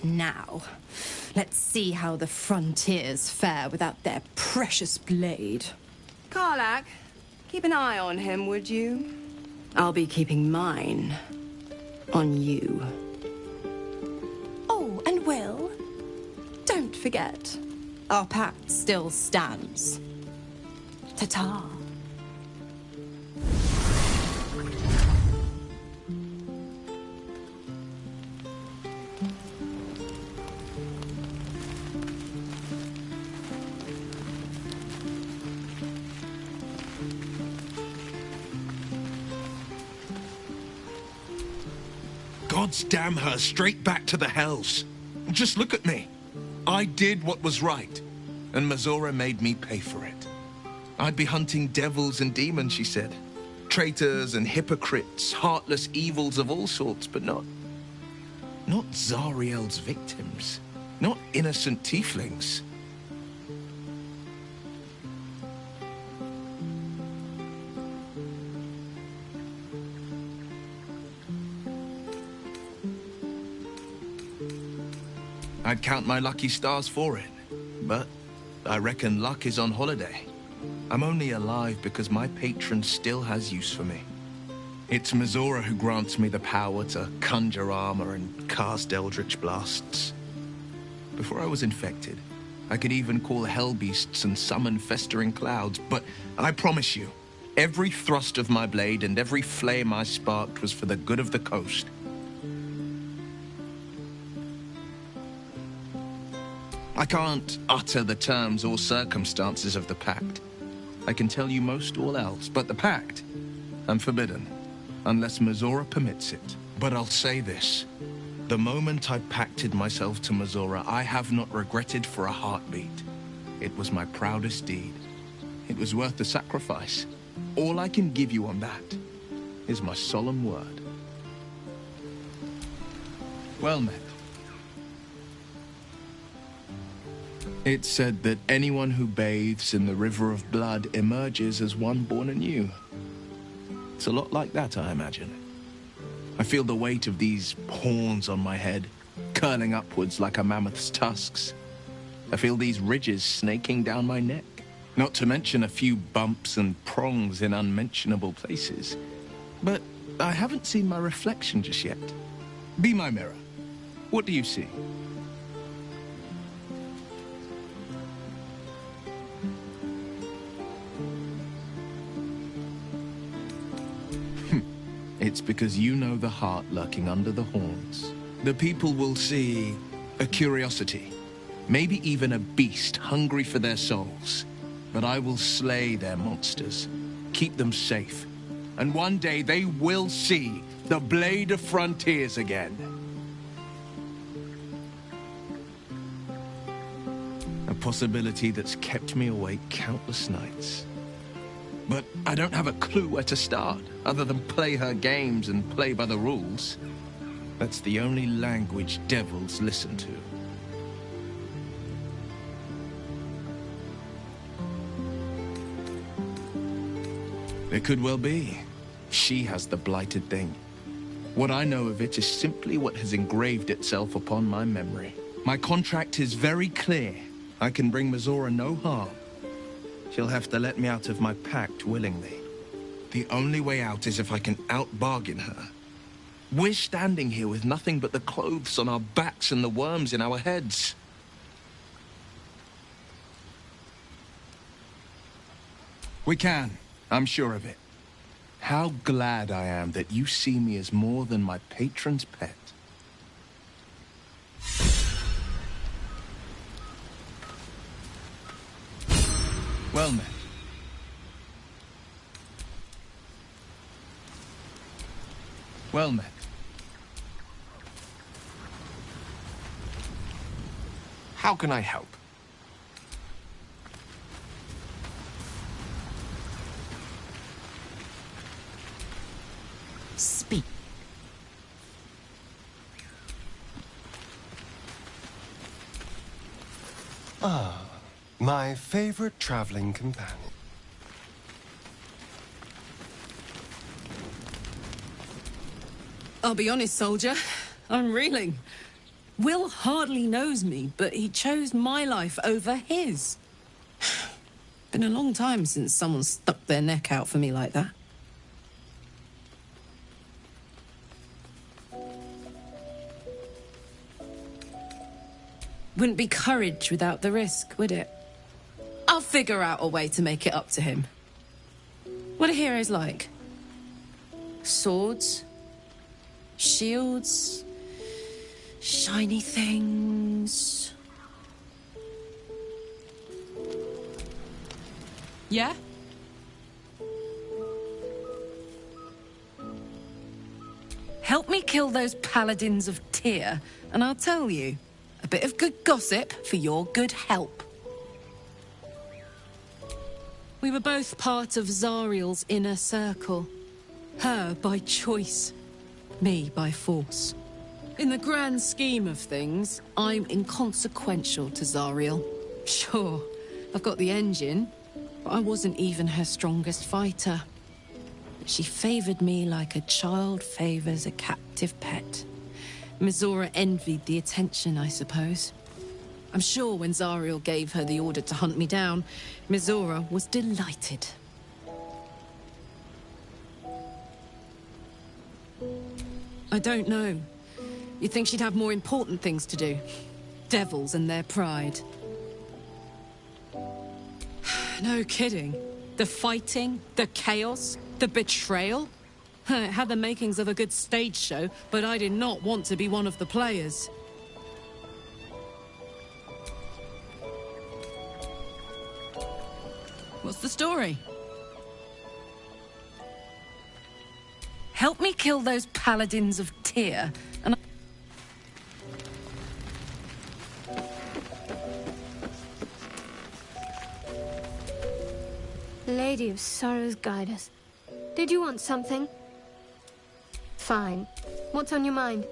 S14: Now, let's see how the frontiers fare without their precious blade.
S16: Karlach, keep an eye on him, would you? I'll be keeping mine on you. Oh, and Will, don't forget, our pact still stands. Ta-ta.
S9: Gods damn her, straight back to the hells. Just look at me. I did what was right, and Mizora made me pay for it. I'd be hunting devils and demons, she said. Traitors and hypocrites, heartless evils of all sorts, but not Zariel's victims. Not innocent tieflings. I'd count my lucky stars for it, but I reckon luck is on holiday. I'm only alive because my patron still has use for me. It's Mizora who grants me the power to conjure armor and cast eldritch blasts. Before I was infected, I could even call hell beasts and summon festering clouds, but I promise you, every thrust of my blade and every flame I sparked was for the good of the coast. I can't utter the terms or circumstances of the pact. I can tell you most all else, but the pact, I'm forbidden, unless Mizora permits it. But I'll say this, The moment I pacted myself to Missoura, I have not regretted for a heartbeat. It was my proudest deed. It was worth the sacrifice. All I can give you on that is my solemn word. Well met. It's said that anyone who bathes in the river of blood emerges as one born anew. It's a lot like that, I imagine. I feel the weight of these horns on my head, curling upwards like a mammoth's tusks. I feel these ridges snaking down my neck, not to mention a few bumps and prongs in unmentionable places. But I haven't seen my reflection just yet. Be my mirror. What do you see? It's because you know the heart lurking under the horns. The people will see a curiosity, maybe even a beast hungry for their souls. But I will slay their monsters, keep them safe, and one day they will see the Blade of Frontiers again. A possibility that's kept me awake countless nights. But I don't have a clue where to start, other than play her games and play by the rules. That's the only language devils listen to. It could well be. She has the blighted thing. What I know of it is simply what has engraved itself upon my memory. My contract is very clear. I can bring Missoura no harm. She'll have to let me out of my pact willingly. The only way out is if I can out-bargain her. We're standing here with nothing but the clothes on our backs and the worms in our heads. We can. I'm sure of it. How glad I am that you see me as more than my patron's pet. Well met. Well met. How can I help?
S11: Speak.
S10: Ah, my favorite traveling companion.
S14: I'll be honest, soldier. I'm reeling. Will hardly knows me, but he chose my life over his. Been a long time since someone stuck their neck out for me like that. Wouldn't be courage without the risk, would it? I'll figure out a way to make it up to him. What are heroes like? Swords? Shields? Shiny things? Yeah? Help me kill those paladins of Tyr, and I'll tell you. A bit of good gossip for your good help. We were both part of Zariel's inner circle. Her by choice, me by force. In the grand scheme of things, I'm inconsequential to Zariel. Sure, I've got the engine, but I wasn't even her strongest fighter. But she favored me like a child favors a captive pet. Missoura envied the attention, I suppose. I'm sure when Zariel gave her the order to hunt me down, Missoura was delighted. I don't know. You'd think she'd have more important things to do. Devils and their pride. No kidding. The fighting, the chaos, the betrayal. It had the makings of a good stage show, but I did not want to be one of the players. What's the story? Help me kill those paladins of Tyr, and
S7: Lady of Sorrows, guide us. Did you want something? Fine. What's on your mind?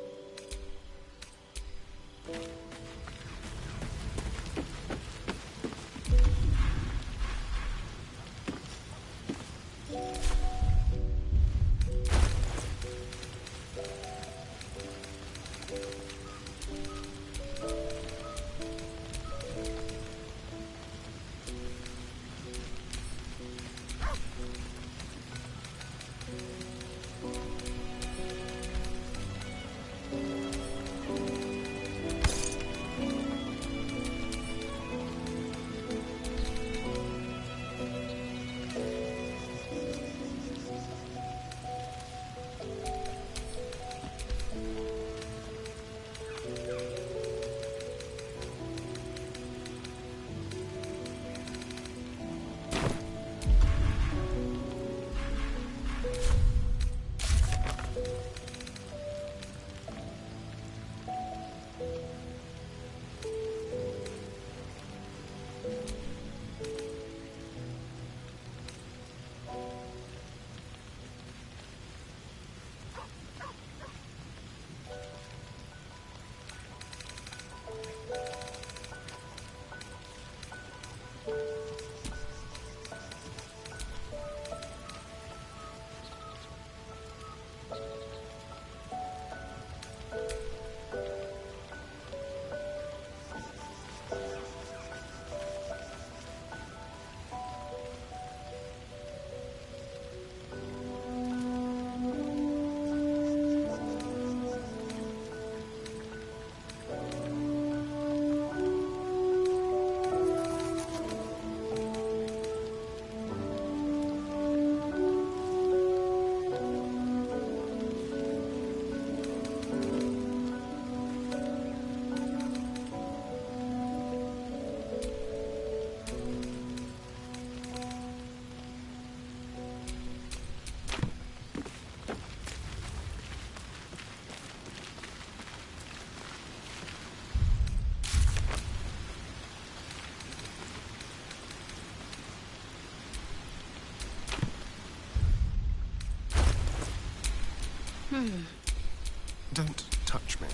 S10: Don't touch me.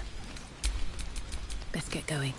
S15: Let's get going.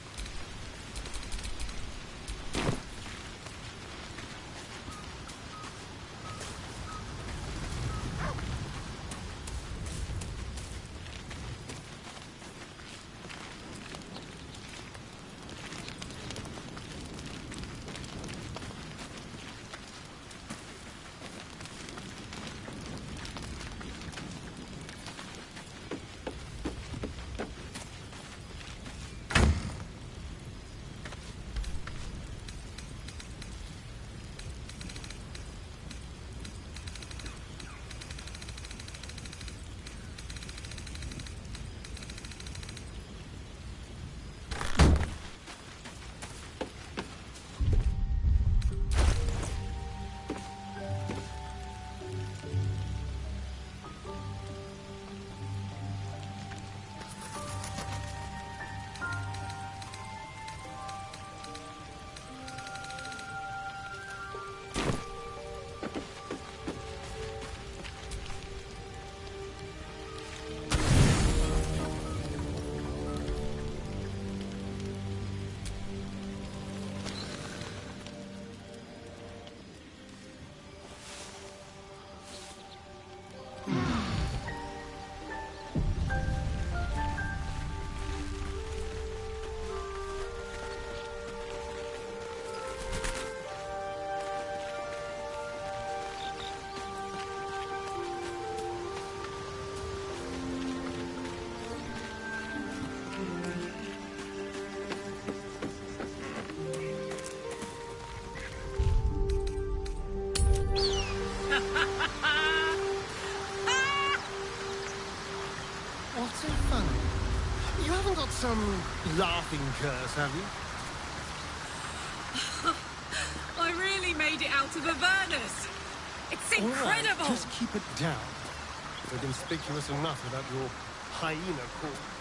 S10: What's so funny? You haven't got some laughing curse, have you?
S14: I really made it out of Avernus. It's incredible.
S10: All right, just keep it down. They're conspicuous enough about your hyena corpse.